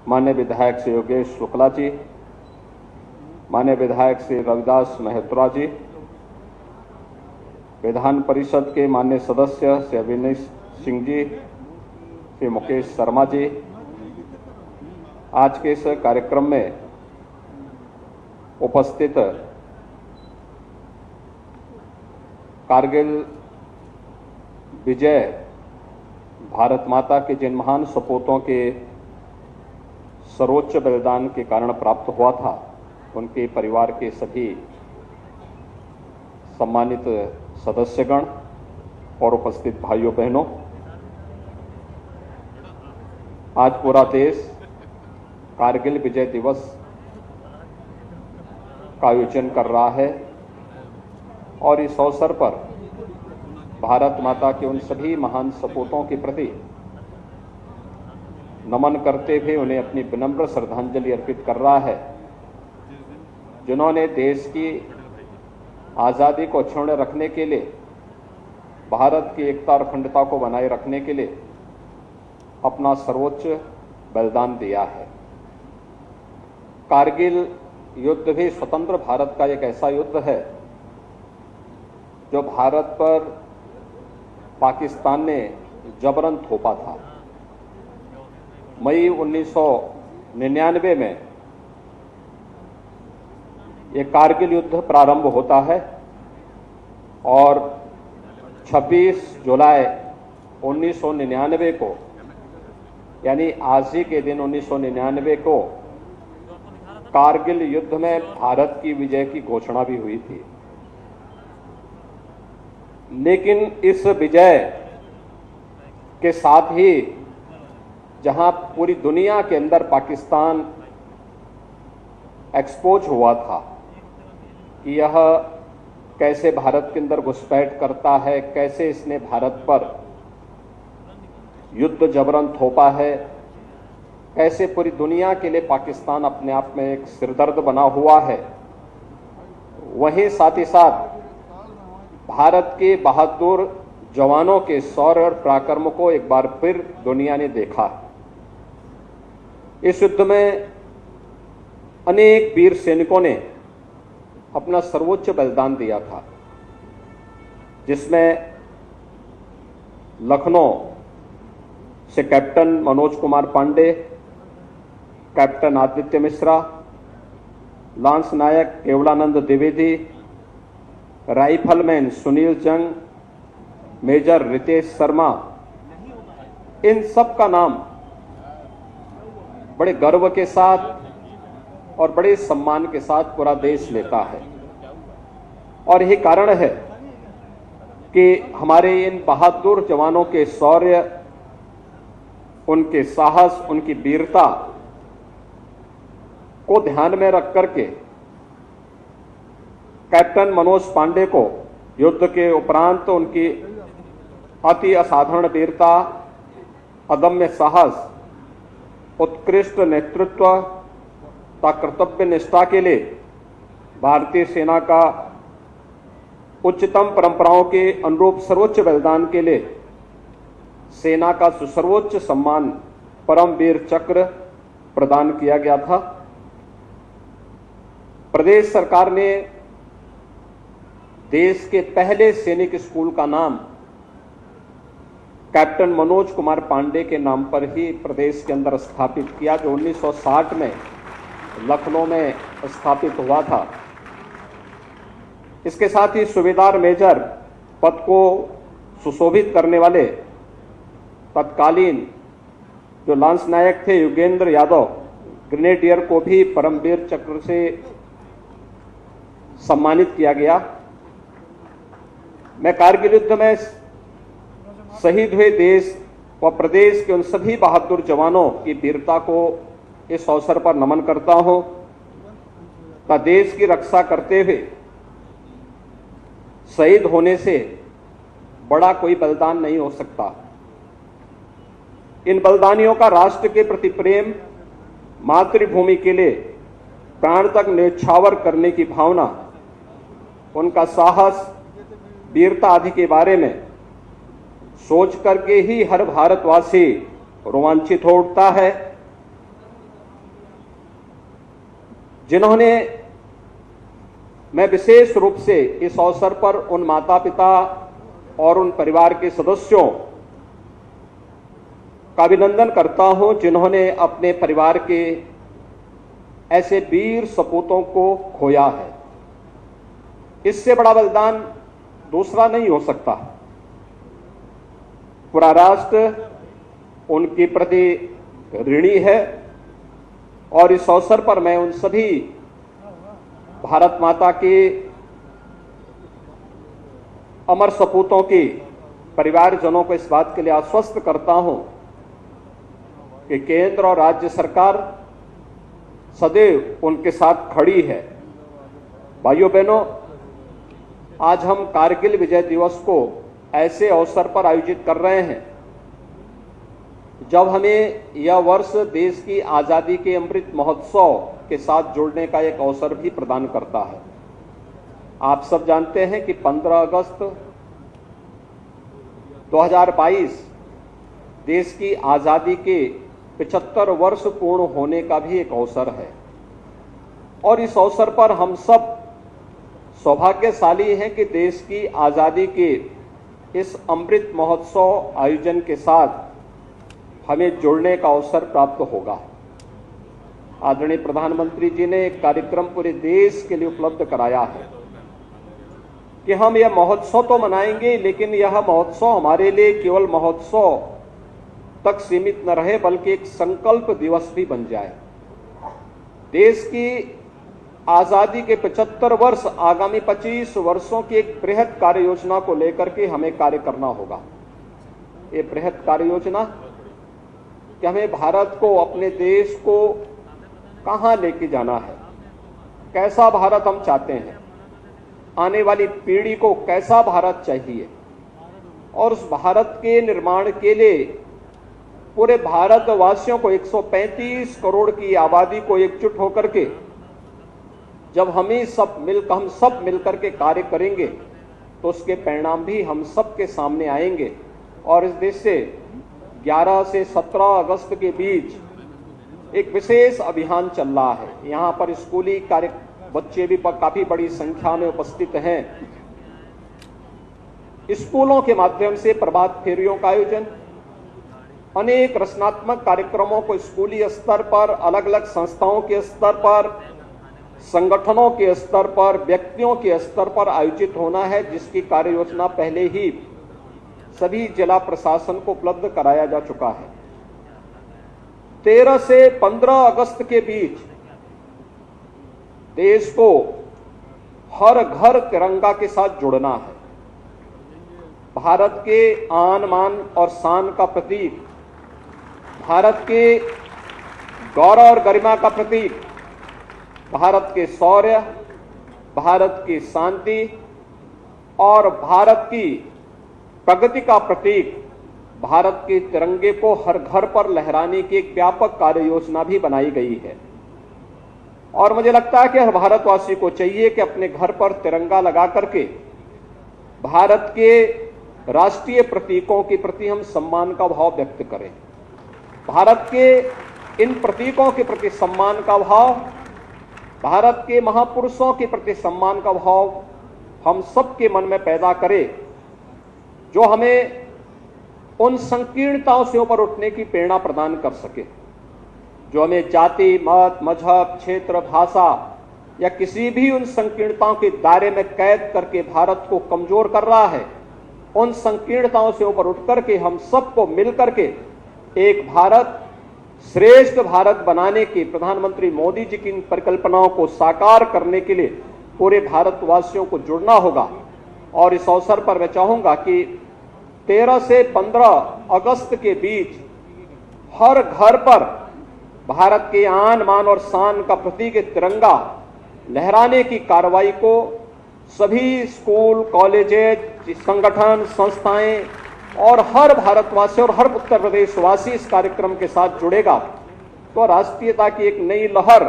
माननीय विधायक श्री योगेश शुक्ला जी, माननीय विधायक श्री रविदास मेहत्रा जी, विधान परिषद के माननीय सदस्य श्री अविनाश सिंह जी, श्री मुकेश शर्मा जी, आज के इस कार्यक्रम में उपस्थित कारगिल विजय भारत माता के जिन महान सपूतों के सर्वोच्च बलिदान के कारण प्राप्त हुआ था, उनके परिवार के सभी सम्मानित सदस्यगण और उपस्थित भाइयों बहनों, आज पूरा देश कारगिल विजय दिवस का आयोजन कर रहा है और इस अवसर पर भारत माता के उन सभी महान सपूतों के प्रति नमन करते हुए उन्हें अपनी विनम्र श्रद्धांजलि अर्पित कर रहा है, जिन्होंने देश की आज़ादी को अक्षुण्ण रखने के लिए, भारत की एकता और अखंडता को बनाए रखने के लिए अपना सर्वोच्च बलिदान दिया है। कारगिल युद्ध भी स्वतंत्र भारत का एक ऐसा युद्ध है जो भारत पर पाकिस्तान ने जबरन थोपा था। मई 1999 में ये कारगिल युद्ध प्रारंभ होता है और 26 जुलाई 1999 को, यानी आज ही के दिन 1999 को कारगिल युद्ध में भारत की विजय की घोषणा भी हुई थी। लेकिन इस विजय के साथ ही जहां पूरी दुनिया के अंदर पाकिस्तान एक्सपोज हुआ था कि यह कैसे भारत के अंदर घुसपैठ करता है, कैसे इसने भारत पर युद्ध जबरन थोपा है, कैसे पूरी दुनिया के लिए पाकिस्तान अपने आप में एक सिरदर्द बना हुआ है, वहीं साथ ही साथ भारत के बहादुर जवानों के शौर्य और पराक्रम को एक बार फिर दुनिया ने देखा। इस युद्ध में अनेक वीर सैनिकों ने अपना सर्वोच्च बलिदान दिया था, जिसमें लखनऊ से captain Manoj Kumar Pande, captain Aditya Mishra, lance Naik Kewalanand Dwivedi, rifleman Sunil Jung, major Ritesh Sharma, इन सब का नाम बड़े गर्व के साथ और बड़े सम्मान के साथ पूरा देश लेता है। और यही कारण है कि हमारे इन बहादुर जवानों के शौर्य, उनके साहस, उनकी वीरता को ध्यान में रख करके कैप्टन मनोज पांडे को युद्ध के उपरांत उनकी अति असाधारण वीरता, अदम्य साहस, उत्कृष्ट नेतृत्व तथा कर्तव्य निष्ठा के लिए भारतीय सेना का उच्चतम परंपराओं के अनुरूप सर्वोच्च बलिदान के लिए सेना का सर्वोच्च सम्मान परमवीर चक्र प्रदान किया गया था। प्रदेश सरकार ने देश के पहले सैनिक स्कूल का नाम कैप्टन मनोज कुमार पांडे के नाम पर ही प्रदेश के अंदर स्थापित किया, जो 1960 में लखनऊ में स्थापित हुआ था। इसके साथ ही सूबेदार मेजर पद को सुशोभित करने वाले तत्कालीन जो लांस नायक थे युगेंद्र यादव ग्रेनेडियर को भी परमवीर चक्र से सम्मानित किया गया। मैं कारगिल युद्ध में शहीद हुए देश व प्रदेश के उन सभी बहादुर जवानों की वीरता को इस अवसर पर नमन करता हूं तथा देश की रक्षा करते हुए शहीद होने से बड़ा कोई बलिदान नहीं हो सकता। इन बलिदानियों का राष्ट्र के प्रति प्रेम, मातृभूमि के लिए प्राण तक न्यौछावर करने की भावना, उनका साहस, वीरता आदि के बारे में सोच करके ही हर भारतवासी रोमांचित हो उठता है जिन्होंने, मैं विशेष रूप से इस अवसर पर उन माता पिता और उन परिवार के सदस्यों का अभिनंदन करता हूं जिन्होंने अपने परिवार के ऐसे वीर सपूतों को खोया है। इससे बड़ा बलिदान दूसरा नहीं हो सकता। पूरा राष्ट्र उनके प्रति ऋणी है और इस अवसर पर मैं उन सभी भारत माता के अमर सपूतों के परिवारजनों को इस बात के लिए आश्वस्त करता हूं कि केंद्र और राज्य सरकार सदैव उनके साथ खड़ी है। भाइयों बहनों, आज हम कारगिल विजय दिवस को ऐसे अवसर पर आयोजित कर रहे हैं जब हमें यह वर्ष देश की आजादी के अमृत महोत्सव के साथ जुड़ने का एक अवसर भी प्रदान करता है। आप सब जानते हैं कि 15 अगस्त 2022 देश की आजादी के 75 वर्ष पूर्ण होने का भी एक अवसर है और इस अवसर पर हम सब सौभाग्यशाली हैं कि देश की आजादी के इस अमृत महोत्सव आयोजन के साथ हमें जुड़ने का अवसर प्राप्त होगा। आदरणीय प्रधानमंत्री जी ने एक कार्यक्रम पूरे देश के लिए उपलब्ध कराया है कि हम यह महोत्सव तो मनाएंगे, लेकिन यह महोत्सव हमारे लिए केवल महोत्सव तक सीमित न रहे बल्कि एक संकल्प दिवस भी बन जाए। देश की आजादी के 75 वर्ष, आगामी 25 वर्षों की एक बृहद कार्य योजना को लेकर के हमें कार्य करना होगा। ये बृहद कार्य योजना कि हमें भारत को, अपने देश को कहां लेके जाना है, कैसा भारत हम चाहते हैं, आने वाली पीढ़ी को कैसा भारत चाहिए और उस भारत के निर्माण के लिए पूरे भारतवासियों को, 135 करोड़ की आबादी को एकजुट होकर के जब हम सब मिलकर के कार्य करेंगे तो उसके परिणाम भी हम सब के सामने आएंगे। और इस देश से 11 से 17 अगस्त के बीच एक विशेष अभियान चल रहा है। यहाँ पर स्कूली कार्य बच्चे भी काफी बड़ी संख्या में उपस्थित हैं। स्कूलों के माध्यम से प्रभात फेरियों का आयोजन, अनेक रचनात्मक कार्यक्रमों को स्कूली स्तर पर, अलग अलग संस्थाओं के स्तर पर, संगठनों के स्तर पर, व्यक्तियों के स्तर पर आयोजित होना है, जिसकी कार्य योजना पहले ही सभी जिला प्रशासन को उपलब्ध कराया जा चुका है। 13 से 15 अगस्त के बीच देश को हर घर तिरंगा के साथ जुड़ना है। भारत के आन मान और शान का प्रतीक, भारत के गौरव और गरिमा का प्रतीक, भारत के शौर्य, भारत की शांति और भारत की प्रगति का प्रतीक भारत के तिरंगे को हर घर पर लहराने की एक व्यापक कार्य योजना भी बनाई गई है। और मुझे लगता है कि हर भारतवासी को चाहिए कि अपने घर पर तिरंगा लगा करके भारत के राष्ट्रीय प्रतीकों के प्रति हम सम्मान का भाव व्यक्त करें। भारत के इन प्रतीकों के प्रति सम्मान का भाव, भारत के महापुरुषों के प्रति सम्मान का भाव हम सबके मन में पैदा करें, जो हमें उन संकीर्णताओं से ऊपर उठने की प्रेरणा प्रदान कर सके, जो हमें जाति, मत, मजहब, क्षेत्र, भाषा या किसी भी उन संकीर्णताओं के दायरे में कैद करके भारत को कमजोर कर रहा है। उन संकीर्णताओं से ऊपर उठ करके हम सबको मिलकर के एक भारत, श्रेष्ठ भारत बनाने की प्रधानमंत्री मोदी जी की इन परिकल्पनाओं को साकार करने के लिए पूरे भारतवासियों को जुड़ना होगा। और इस अवसर पर मैं चाहूंगा कि 13 से 15 अगस्त के बीच हर घर पर भारत के आन मान और शान का प्रतीक तिरंगा लहराने की कार्रवाई को सभी स्कूल, कॉलेजेज, संगठन, संस्थाएं और हर भारतवासी और हर उत्तर प्रदेशवासी इस कार्यक्रम के साथ जुड़ेगा तो राष्ट्रीयता की एक नई लहर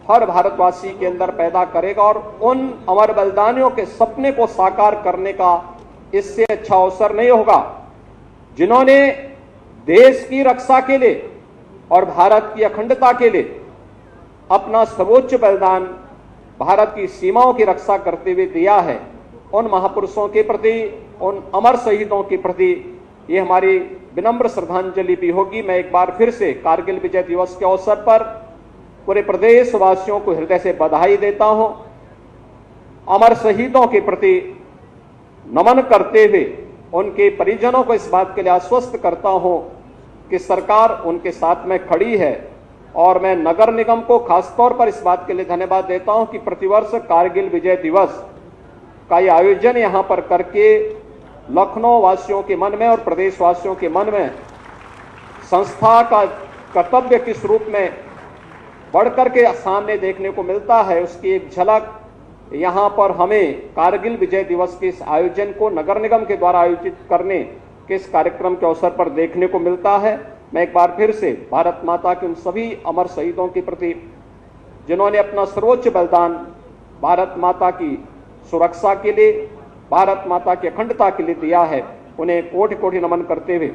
हर भारतवासी के अंदर पैदा करेगा और उन अमर बलिदानियों के सपने को साकार करने का इससे अच्छा अवसर नहीं होगा, जिन्होंने देश की रक्षा के लिए और भारत की अखंडता के लिए अपना सर्वोच्च बलिदान भारत की सीमाओं की रक्षा करते हुए दिया है, उन महापुरुषों के प्रति, उन अमर शहीदों के प्रति ये हमारी विनम्र श्रद्धांजलि भी होगी। मैं एक बार फिर से कारगिल विजय दिवस के अवसर पर पूरे प्रदेशवासियों को हृदय से बधाई देता हूं। अमर शहीदों के प्रति नमन करते हुए उनके परिजनों को इस बात के लिए आश्वस्त करता हूं कि सरकार उनके साथ में खड़ी है। और मैं नगर निगम को खासतौर पर इस बात के लिए धन्यवाद देता हूं कि प्रतिवर्ष कारगिल विजय दिवस का ये आयोजन यहां पर करके लखनऊ वासियों के मन में और प्रदेशवासियों के मन में संस्था का कर्तव्य किस रूप में बढ़कर के सामने देखने को मिलता है, उसकी एक झलक यहां पर हमें कारगिल विजय दिवस के इस आयोजन को नगर निगम के द्वारा आयोजित करने के इस कार्यक्रम के अवसर पर देखने को मिलता है। मैं एक बार फिर से भारत माता के उन सभी अमर शहीदों के प्रति जिन्होंने अपना सर्वोच्च बलिदान भारत माता की सुरक्षा के लिए, भारत माता की अखंडता के लिए दिया है, उन्हें कोटि कोटि नमन करते हुए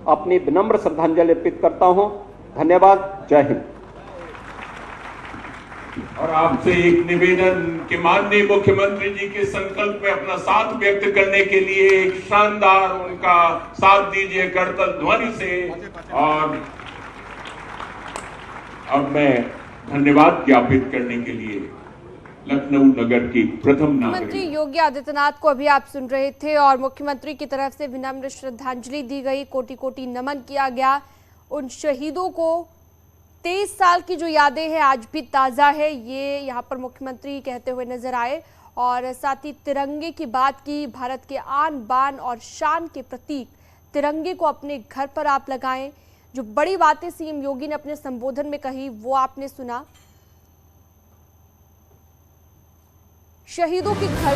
अपनी विनम्र श्रद्धांजलि अर्पित करता हूं। धन्यवाद। जय हिंद। और आपसे एक निवेदन कि माननीय मुख्यमंत्री जी के संकल्प में अपना साथ व्यक्त करने के लिए एक शानदार उनका साथ दीजिए करतल ध्वनि से। और अब मैं धन्यवाद ज्ञापित करने के लिए लखनऊ नगर की प्रथम मुख्यमंत्री योगी आदित्यनाथ को अभी आप सुन रहे थे और मुख्यमंत्री की तरफ से विनम्र श्रद्धांजलि दी गई, कोटि कोटि नमन किया गया उन शहीदों को। 23 साल की जो यादें हैं आज भी ताज़ा है, ये यहाँ पर मुख्यमंत्री कहते हुए नजर आए। और साथ ही तिरंगे की बात की, भारत के आन बान और शान के प्रतीक तिरंगे को अपने घर पर आप लगाएं। जो बड़ी बातें सीएम योगी ने अपने संबोधन में कही वो आपने सुना। शहीदों की घर